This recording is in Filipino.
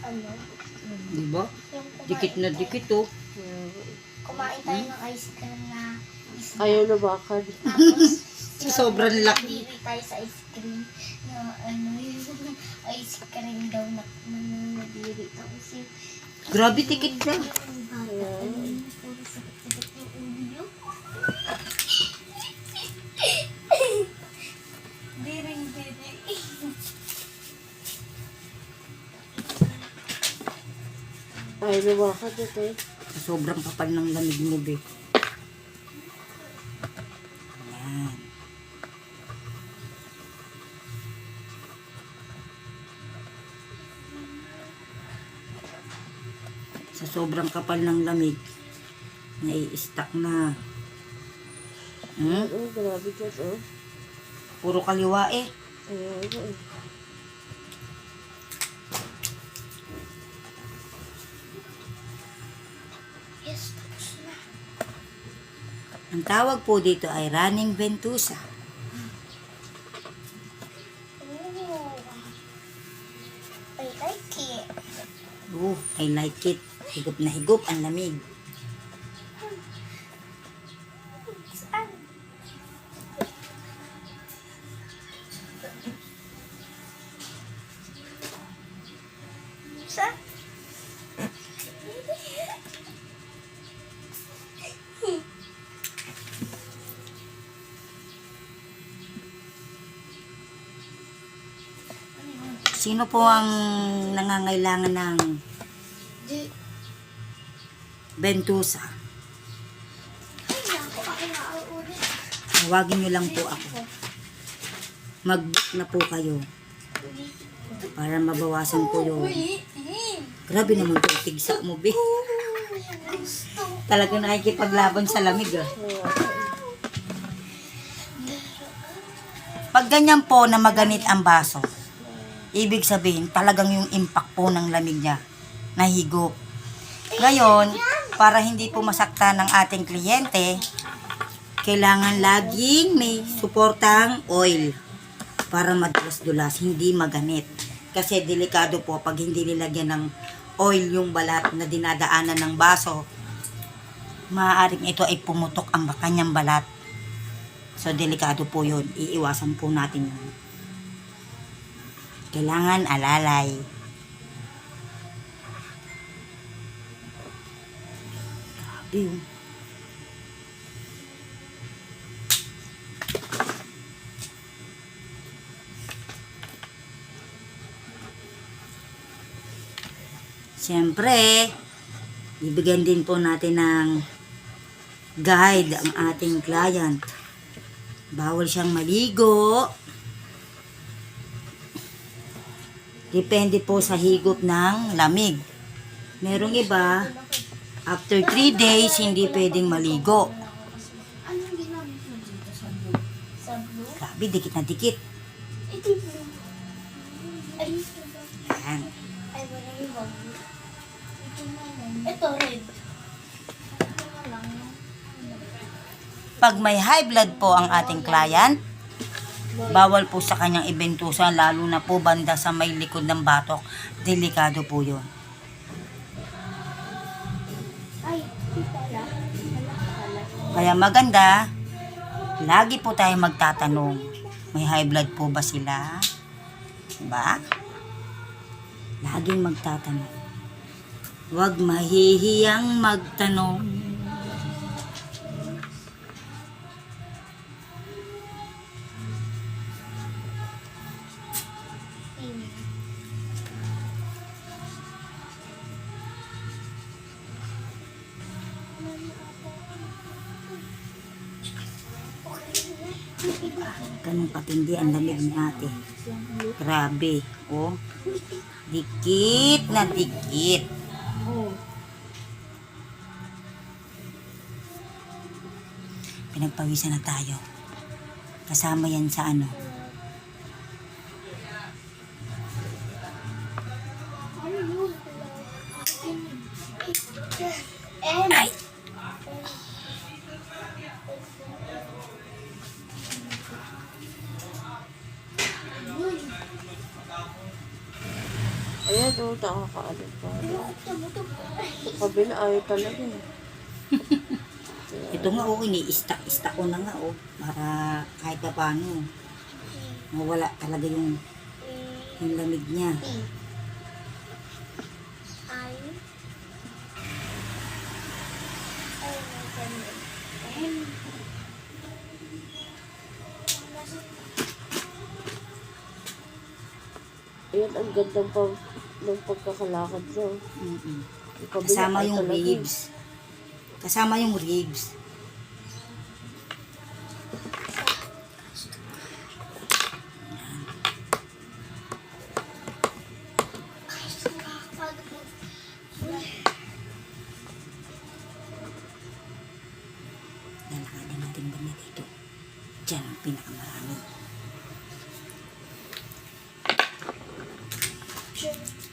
ano, Diba? yung Dikit na dikit oh. kumain tayo ng ice cream na isda. Ayaw na bakad. Tapos, Sa sobrang laki. Nadiri tayo sa ice cream. Na ano, yung ice cream daw na nadiri. Tapos yung Grabe dikit na. yung bata, ano, puro sakit-sakit yung ulo. Diri. Ayaw na bakad ito eh. Sa sobrang kapal ng lamig mo, be. Ayan. Sa sobrang kapal ng lamig, nai-stuck na. Oo, grabe ka oh. Puro kaliwa eh. Ayaw na eh. Yes, tapos na. Ang tawag po dito ay running ventosa. Oh, I like it. Oh, I like it. Higop na higop ang lamig. Saan? Saan? Sino po ang nangangailangan ng Di. ventosa? Ay, naku, ako nakaulit. Tawagin nyo lang po ako. Mag-book na po kayo para mabawasan po yung... Grabe naman po, tigsa mo, be. Gusto. Talaga nakikipaglaban sa lamig, ah. Pag ganyan po na maganit ang baso, ibig sabihin, talagang yung impact po ng lamig niya, nahigop. Ngayon, para hindi po masakta ng ating kliyente, kailangan laging may suportang oil para madulas-dulas, hindi maganit. Kasi delikado po pag hindi nilagyan ng oil yung balat na dinadaanan ng baso, maaaring ito ay pumutok ang kanyang balat. So, delikado po yun. Iiwasan po natin yun. Kailangan alalay. Grabe yun. Siyempre, bibigyan din po natin ng guide ang ating client. Bawal siyang maligo. Depende po sa higop ng lamig. Merong iba, after 3 days, hindi pwedeng maligo. Anong ginamit mo dito sa blue? Sa blue? Grabe, dikit na dikit. Ito yung blue. Ay, ito ba? Yan. Ay, wala yung blue. Ito na lang. Ito, red. Ito na lang. Pag may high blood po ang ating client, bawal po sa kanyang ibentusa, lalo na po banda sa may likod ng batok. Delikado po yun. Ay, ito pala. Kaya maganda, lagi po tayo magtatanong, may high blood po ba sila? Diba? Laging magtatanong. Huwag mahihiyang magtanong. Ganun patindi ang lamig ni ate. Grabe. Oh. Dikit na dikit. Pinagpawisan na tayo. Kasama yan sa ano. Ay! Ayan, oh, nakakaano pa. Sa kabila, ayaw talaga eh. Ito nga, oh, ini-stack ko na nga, oh. Para kahit pa paano, mawala talaga yung lamig niya. Ay. Ayan, ang gandang ng pagkakalakad niya. Mm-mm. Yung kabila, Kasama ay yung talaga eh. ribs. Kasama yung ribs. Lalakadin natin banda dito. Diyan ang pinakamarami. Sure.